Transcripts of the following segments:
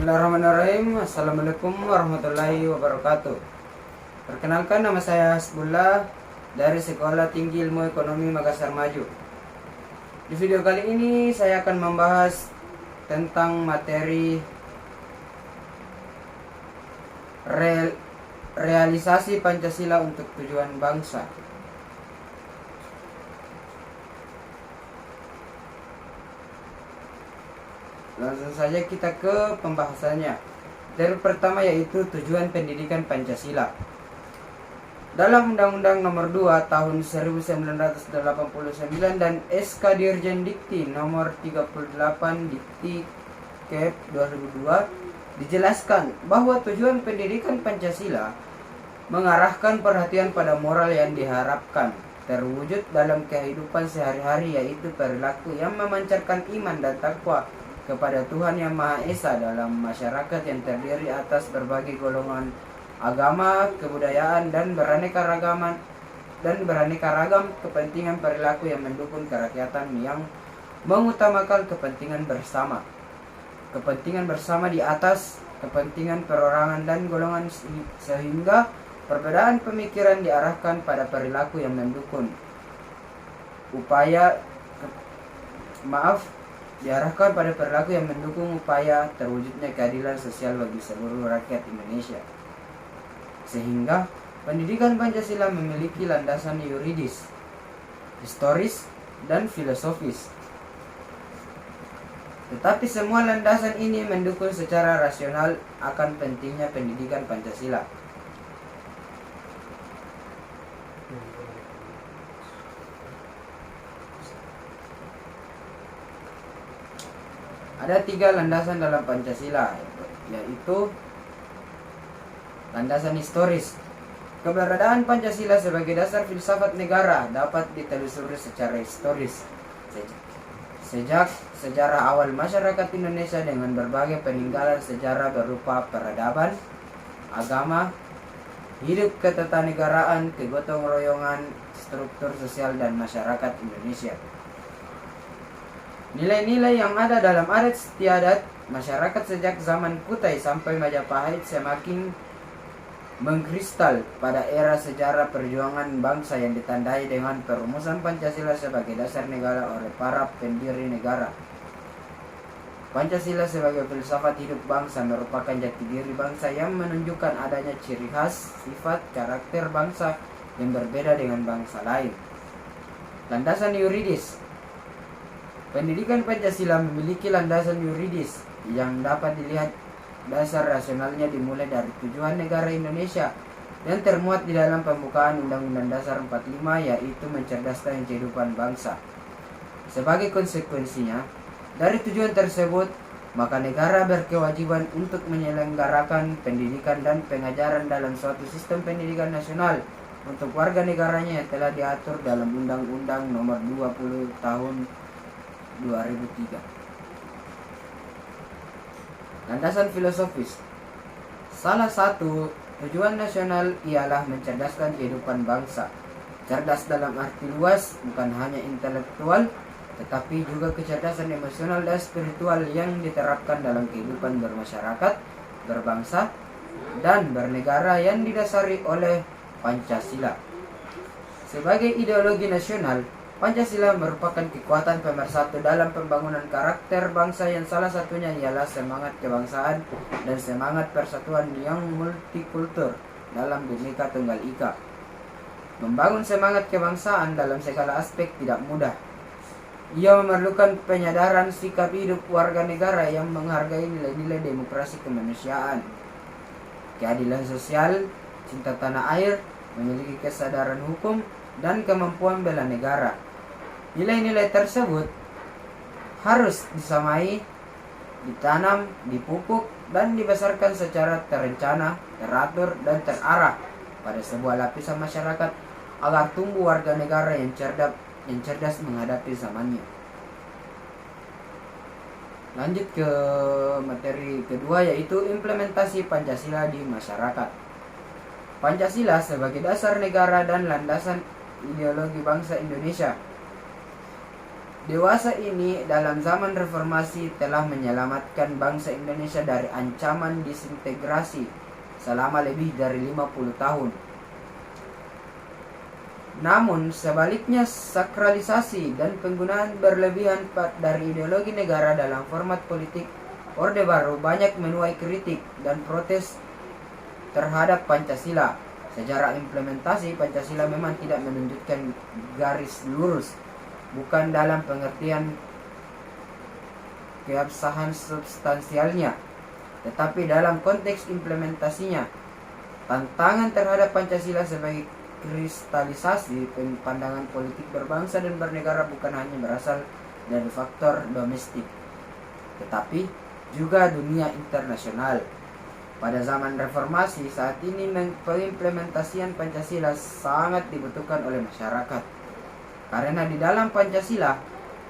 Bismillahirrahmanirrahim. Assalamualaikum warahmatullahi wabarakatuh. Perkenalkan, nama saya Hasbullah dari Sekolah Tinggi Ilmu Ekonomi Makassar Maju. Di video kali ini saya akan membahas tentang materi realisasi Pancasila untuk tujuan bangsa. Langsung saja kita ke pembahasannya. Materi pertama yaitu tujuan pendidikan Pancasila. Dalam Undang-Undang Nomor 2 Tahun 1989 dan SK Dirjen Dikti Nomor 38 Dikti Kep 2002 dijelaskan bahwa tujuan pendidikan Pancasila mengarahkan perhatian pada moral yang diharapkan terwujud dalam kehidupan sehari-hari, yaitu perilaku yang memancarkan iman dan takwa kepada Tuhan Yang Maha Esa dalam masyarakat yang terdiri atas berbagai golongan agama, kebudayaan, dan beraneka ragam kepentingan perilaku yang mendukung kerakyatan yang mengutamakan kepentingan bersama. Kepentingan bersama di atas kepentingan perorangan dan golongan, sehingga perbedaan pemikiran diarahkan pada perilaku yang mendukung diarahkan pada perilaku yang mendukung upaya terwujudnya keadilan sosial bagi seluruh rakyat Indonesia. Sehingga pendidikan Pancasila memiliki landasan yuridis, historis, dan filosofis. Tetapi semua landasan ini mendukung secara rasional akan pentingnya pendidikan Pancasila. Ada 3 landasan dalam Pancasila, yaitu landasan historis. Keberadaan Pancasila sebagai dasar filsafat negara dapat ditelusuri secara historis. Sejak sejarah awal masyarakat Indonesia dengan berbagai peninggalan sejarah berupa peradaban, agama, hidup ketatanegaraan, kegotong royongan, struktur sosial dan masyarakat Indonesia. Nilai-nilai yang ada dalam adat istiadat masyarakat sejak zaman Kutai sampai Majapahit semakin mengkristal pada era sejarah perjuangan bangsa yang ditandai dengan perumusan Pancasila sebagai dasar negara oleh para pendiri negara. Pancasila sebagai filsafat hidup bangsa merupakan jati diri bangsa yang menunjukkan adanya ciri khas, sifat, karakter bangsa yang berbeda dengan bangsa lain. Landasan yuridis. Pendidikan Pancasila memiliki landasan yuridis yang dapat dilihat dasar rasionalnya dimulai dari tujuan negara Indonesia yang termuat di dalam pembukaan Undang-Undang Dasar 45, yaitu mencerdaskan kehidupan bangsa. Sebagai konsekuensinya, dari tujuan tersebut, maka negara berkewajiban untuk menyelenggarakan pendidikan dan pengajaran dalam suatu sistem pendidikan nasional untuk warga negaranya yang telah diatur dalam Undang-Undang Nomor 20 Tahun 2003. Landasan filosofis. Salah satu tujuan nasional ialah mencerdaskan kehidupan bangsa. Cerdas dalam arti luas bukan hanya intelektual, tetapi juga kecerdasan emosional dan spiritual yang diterapkan dalam kehidupan bermasyarakat, berbangsa, dan bernegara yang didasari oleh Pancasila. Sebagai ideologi nasional, Pancasila merupakan kekuatan pemersatu dalam pembangunan karakter bangsa yang salah satunya ialah semangat kebangsaan dan semangat persatuan yang multikultur dalam Bhinneka Tunggal Ika. Membangun semangat kebangsaan dalam segala aspek tidak mudah. Ia memerlukan penyadaran sikap hidup warga negara yang menghargai nilai-nilai demokrasi kemanusiaan, keadilan sosial, cinta tanah air, memiliki kesadaran hukum, dan kemampuan bela negara. Nilai-nilai tersebut harus disamai, ditanam, dipupuk, dan dibesarkan secara terencana, teratur, dan terarah pada sebuah lapisan masyarakat agar tumbuh warga negara yang cerdas menghadapi zamannya. Lanjut ke materi kedua, yaitu implementasi Pancasila di masyarakat. Pancasila sebagai dasar negara dan landasan ideologi bangsa Indonesia Dewasa ini dalam zaman reformasi telah menyelamatkan bangsa Indonesia dari ancaman disintegrasi selama lebih dari 50 tahun. Namun sebaliknya, sakralisasi dan penggunaan berlebihan dari ideologi negara dalam format politik Orde Baru banyak menuai kritik dan protes terhadap Pancasila. Secara implementasi, Pancasila memang tidak menunjukkan garis lurus, bukan dalam pengertian keabsahan substansialnya, tetapi dalam konteks implementasinya. Tantangan terhadap Pancasila sebagai kristalisasi pandangan politik berbangsa dan bernegara bukan hanya berasal dari faktor domestik, tetapi juga dunia internasional. Pada zaman reformasi saat ini, pengimplementasian Pancasila sangat dibutuhkan oleh masyarakat. Karena di dalam Pancasila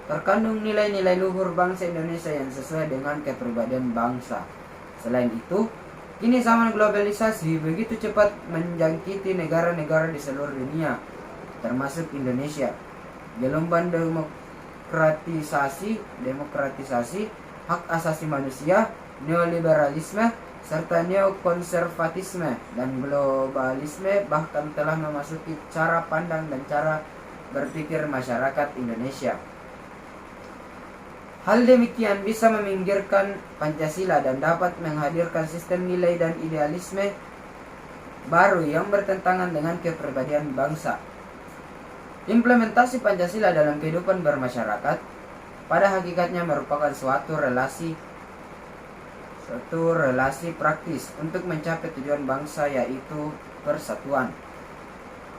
terkandung nilai-nilai luhur bangsa Indonesia yang sesuai dengan kepribadian bangsa. Selain itu, kini zaman globalisasi begitu cepat menjangkiti negara-negara di seluruh dunia, termasuk Indonesia. Gelombang demokratisasi, hak asasi manusia, neoliberalisme, serta neokonservatisme dan globalisme bahkan telah memasuki cara pandang dan cara berpikir masyarakat Indonesia. Hal demikian bisa meminggirkan Pancasila dan dapat menghadirkan sistem nilai dan idealisme baru yang bertentangan dengan kepribadian bangsa. Implementasi Pancasila dalam kehidupan bermasyarakat pada hakikatnya merupakan suatu relasi praktis untuk mencapai tujuan bangsa, yaitu persatuan.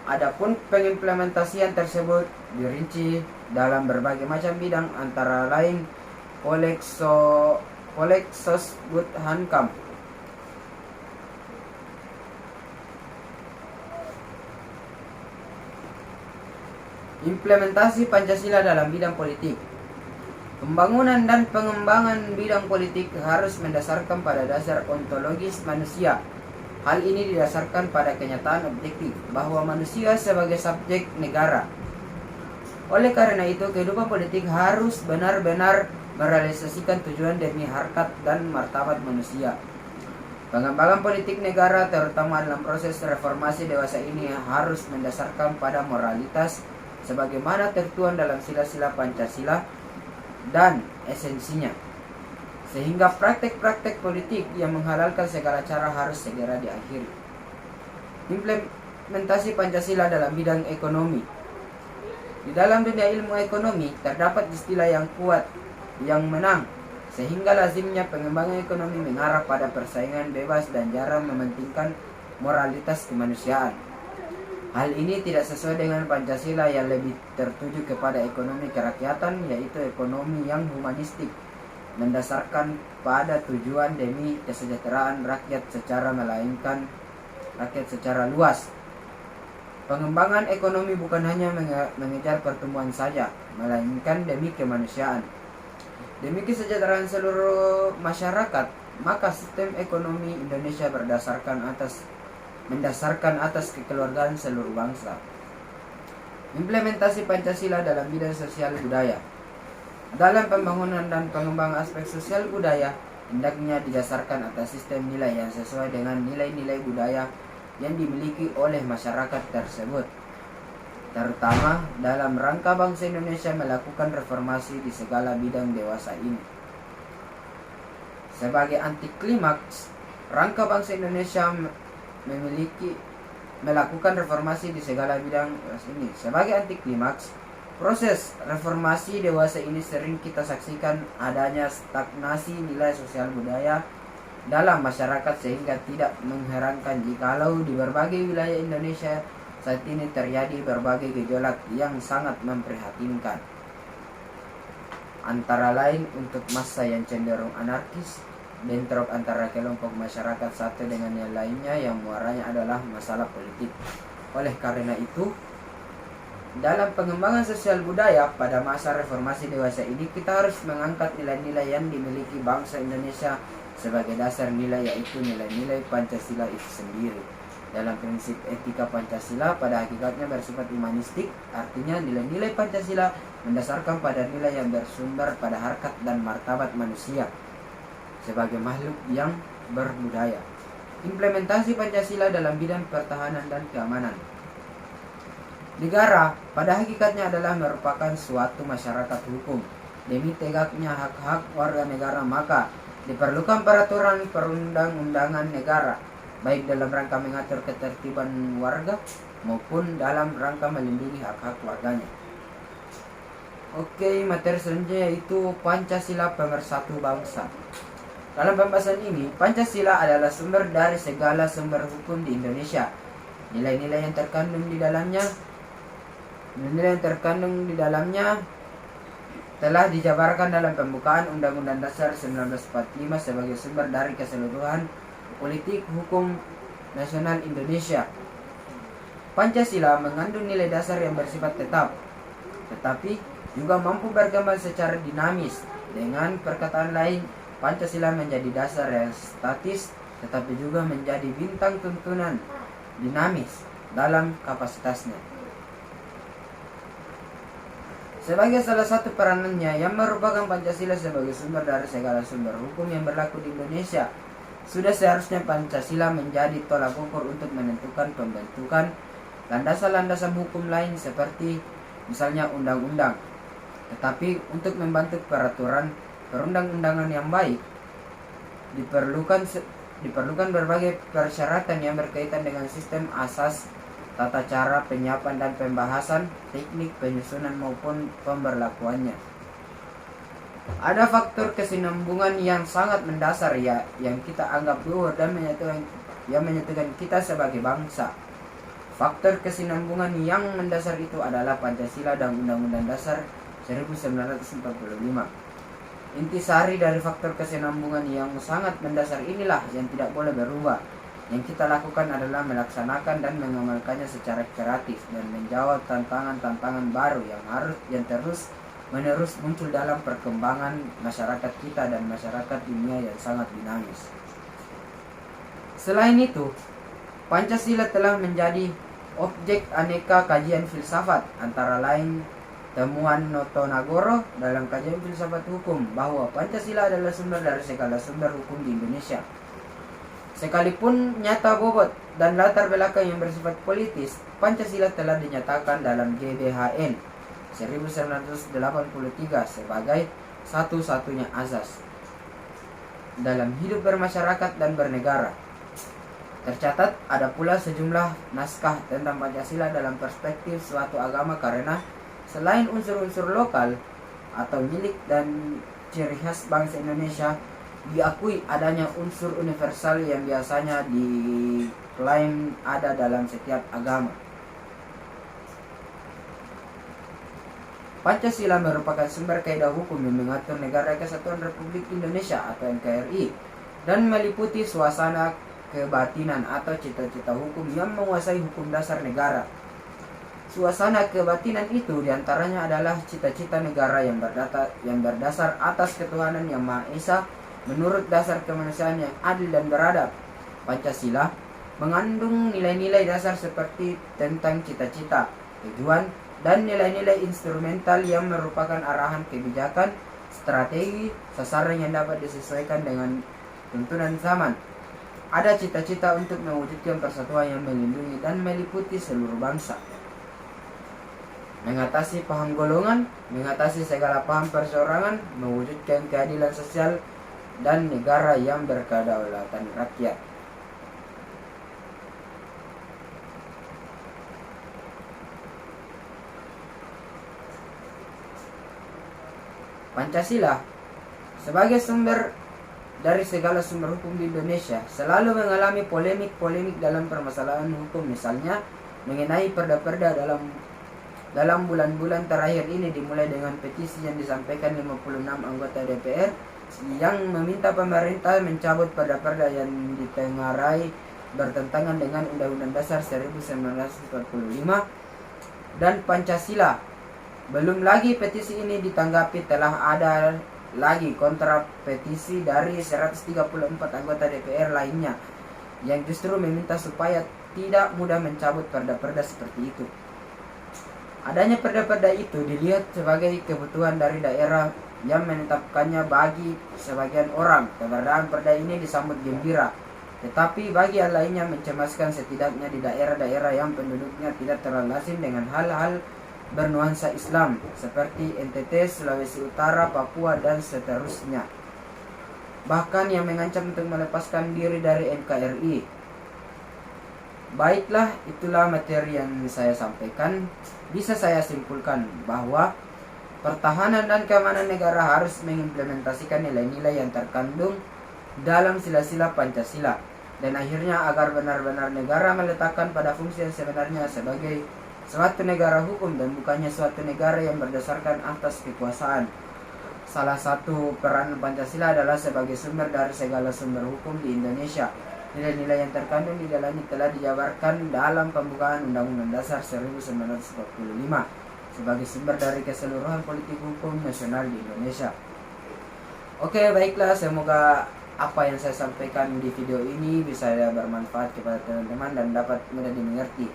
Adapun pengimplementasian tersebut dirinci dalam berbagai macam bidang, antara lain Polexosbud Hankam. Implementasi Pancasila dalam bidang politik. Pembangunan dan pengembangan bidang politik harus mendasarkan pada dasar ontologis manusia. Hal ini didasarkan pada kenyataan objektif bahwa manusia sebagai subjek negara. Oleh karena itu, kehidupan politik harus benar-benar merealisasikan tujuan demi harkat dan martabat manusia. Pengembangan politik negara, terutama dalam proses reformasi dewasa ini, harus mendasarkan pada moralitas sebagaimana tertuang dalam sila-sila Pancasila dan esensinya, sehingga praktek-praktek politik yang menghalalkan segala cara harus segera diakhiri. Implementasi Pancasila dalam bidang ekonomi. Di dalam dunia ilmu ekonomi terdapat istilah yang kuat yang menang, sehingga lazimnya pengembangan ekonomi mengarah pada persaingan bebas dan jarang mementingkan moralitas kemanusiaan. Hal ini tidak sesuai dengan Pancasila yang lebih tertuju kepada ekonomi kerakyatan, yaitu ekonomi yang humanistik, mendasarkan pada tujuan demi kesejahteraan rakyat secara luas. Pengembangan ekonomi bukan hanya mengejar pertumbuhan saja, melainkan demi kemanusiaan. Demi kesejahteraan seluruh masyarakat, maka sistem ekonomi Indonesia mendasarkan atas kekeluargaan seluruh bangsa. Implementasi Pancasila dalam bidang sosial budaya. Dalam pembangunan dan pengembangan aspek sosial budaya, hendaknya didasarkan atas sistem nilai yang sesuai dengan nilai-nilai budaya yang dimiliki oleh masyarakat tersebut, terutama dalam rangka bangsa Indonesia melakukan reformasi di segala bidang dewasa ini. Sebagai anti klimaks, rangka bangsa Indonesia melakukan reformasi di segala bidang ini. Sebagai anti klimaks, proses reformasi dewasa ini sering kita saksikan adanya stagnasi nilai sosial budaya dalam masyarakat, sehingga tidak mengherankan jikalau di berbagai wilayah Indonesia saat ini terjadi berbagai gejolak yang sangat memprihatinkan. Antara lain untuk massa yang cenderung anarkis, bentrok antara kelompok masyarakat satu dengan yang lainnya yang muaranya adalah masalah politik. Oleh karena itu, dalam pengembangan sosial budaya pada masa reformasi dewasa ini, kita harus mengangkat nilai-nilai yang dimiliki bangsa Indonesia sebagai dasar nilai, yaitu nilai-nilai Pancasila itu sendiri. Dalam prinsip etika Pancasila pada hakikatnya bersifat humanistik, artinya nilai-nilai Pancasila mendasarkan pada nilai yang bersumber pada harkat dan martabat manusia sebagai makhluk yang berbudaya. Implementasi Pancasila dalam bidang pertahanan dan keamanan. Negara pada hakikatnya adalah merupakan suatu masyarakat hukum. Demi tegaknya hak-hak warga negara, maka diperlukan peraturan perundang-undangan negara, baik dalam rangka mengatur ketertiban warga maupun dalam rangka melindungi hak-hak warganya. Oke, materi selanjutnya yaitu Pancasila pemersatu bangsa. Dalam pembahasan ini, Pancasila adalah sumber dari segala sumber hukum di Indonesia. Nilai-nilai yang terkandung di dalamnya telah dijabarkan dalam pembukaan Undang-Undang Dasar 1945 sebagai sumber dari keseluruhan politik hukum nasional Indonesia. Pancasila mengandung nilai dasar yang bersifat tetap, tetapi juga mampu berkembang secara dinamis. Dengan perkataan lain, Pancasila menjadi dasar yang statis, tetapi juga menjadi bintang tuntunan dinamis dalam kapasitasnya. Sebagai salah satu peranannya yang merupakan Pancasila sebagai sumber dari segala sumber hukum yang berlaku di Indonesia, sudah seharusnya Pancasila menjadi tolak ukur untuk menentukan pembentukan landasan-landasan hukum lain seperti misalnya undang-undang. Tetapi untuk membantu peraturan perundang-undangan yang baik, diperlukan berbagai persyaratan yang berkaitan dengan sistem asas, tata cara penyiapan dan pembahasan, teknik penyusunan maupun pemberlakuannya. Ada faktor kesinambungan yang sangat mendasar yang kita anggap luhur dan menyatukan kita sebagai bangsa. Faktor kesinambungan yang mendasar itu adalah Pancasila dan Undang-Undang Dasar 1945. Intisari dari faktor kesinambungan yang sangat mendasar inilah yang tidak boleh berubah. Yang kita lakukan adalah melaksanakan dan mengamalkannya secara kreatif dan menjawab tantangan-tantangan baru yang terus menerus muncul dalam perkembangan masyarakat kita dan masyarakat dunia yang sangat dinamis. Selain itu, Pancasila telah menjadi objek aneka kajian filsafat, antara lain temuan Notonagoro dalam kajian filsafat hukum bahwa Pancasila adalah sumber dari segala sumber hukum di Indonesia. Sekalipun nyata bobot dan latar belakang yang bersifat politis, Pancasila telah dinyatakan dalam GBHN 1983 sebagai satu-satunya asas dalam hidup bermasyarakat dan bernegara. Tercatat ada pula sejumlah naskah tentang Pancasila dalam perspektif suatu agama karena selain unsur-unsur lokal atau milik dan ciri khas bangsa Indonesia, diakui adanya unsur universal yang biasanya diklaim ada dalam setiap agama. Pancasila merupakan sumber kaidah hukum yang mengatur Negara Kesatuan Republik Indonesia atau NKRI dan meliputi suasana kebatinan atau cita-cita hukum yang menguasai hukum dasar negara. Suasana kebatinan itu diantaranya adalah cita-cita negara yang berdasar atas ketuhanan yang Maha Esa menurut dasar kemanusiaan yang adil dan beradab. Pancasila mengandung nilai-nilai dasar seperti tentang cita-cita, tujuan, dan nilai-nilai instrumental yang merupakan arahan kebijakan, strategi, sasaran yang dapat disesuaikan dengan tuntunan zaman. Ada cita-cita untuk mewujudkan persatuan yang melindungi dan meliputi seluruh bangsa. Mengatasi paham golongan, mengatasi segala paham perseorangan, mewujudkan keadilan sosial dan negara yang berkedaulatan rakyat. Pancasila sebagai sumber dari segala sumber hukum di Indonesia selalu mengalami polemik-polemik dalam permasalahan hukum, misalnya mengenai perda-perda dalam bulan-bulan terakhir ini, dimulai dengan petisi yang disampaikan 56 anggota DPR yang meminta pemerintah mencabut perda-perda yang ditengarai bertentangan dengan Undang-Undang Dasar 1945 dan Pancasila. Belum lagi petisi ini ditanggapi, telah ada lagi kontra petisi dari 134 anggota DPR lainnya yang justru meminta supaya tidak mudah mencabut perda-perda seperti itu. Adanya perda-perda itu dilihat sebagai kebutuhan dari daerah yang menetapkannya. Bagi sebagian orang, keberadaan perda ini disambut gembira, tetapi bagi yang lainnya mencemaskan, setidaknya di daerah-daerah yang penduduknya tidak terlalu lazim dengan hal-hal bernuansa Islam seperti NTT, Sulawesi Utara, Papua, dan seterusnya. Bahkan yang mengancam untuk melepaskan diri dari NKRI. Baiklah, itulah materi yang saya sampaikan. Bisa saya simpulkan bahwa pertahanan dan keamanan negara harus mengimplementasikan nilai-nilai yang terkandung dalam sila-sila Pancasila, dan akhirnya agar benar-benar negara meletakkan pada fungsi yang sebenarnya sebagai suatu negara hukum dan bukannya suatu negara yang berdasarkan atas kekuasaan. Salah satu peran Pancasila adalah sebagai sumber dari segala sumber hukum di Indonesia. Nilai-nilai yang terkandung di dalamnya telah dijabarkan dalam pembukaan Undang-Undang Dasar 1945 sebagai sumber dari keseluruhan politik hukum nasional di Indonesia. Oke, baiklah, semoga apa yang saya sampaikan di video ini bisa bermanfaat kepada teman-teman dan dapat mudah dimengerti.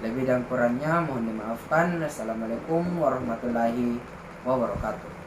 Lebih dan kurangnya mohon dimaafkan. Assalamualaikum warahmatullahi wabarakatuh.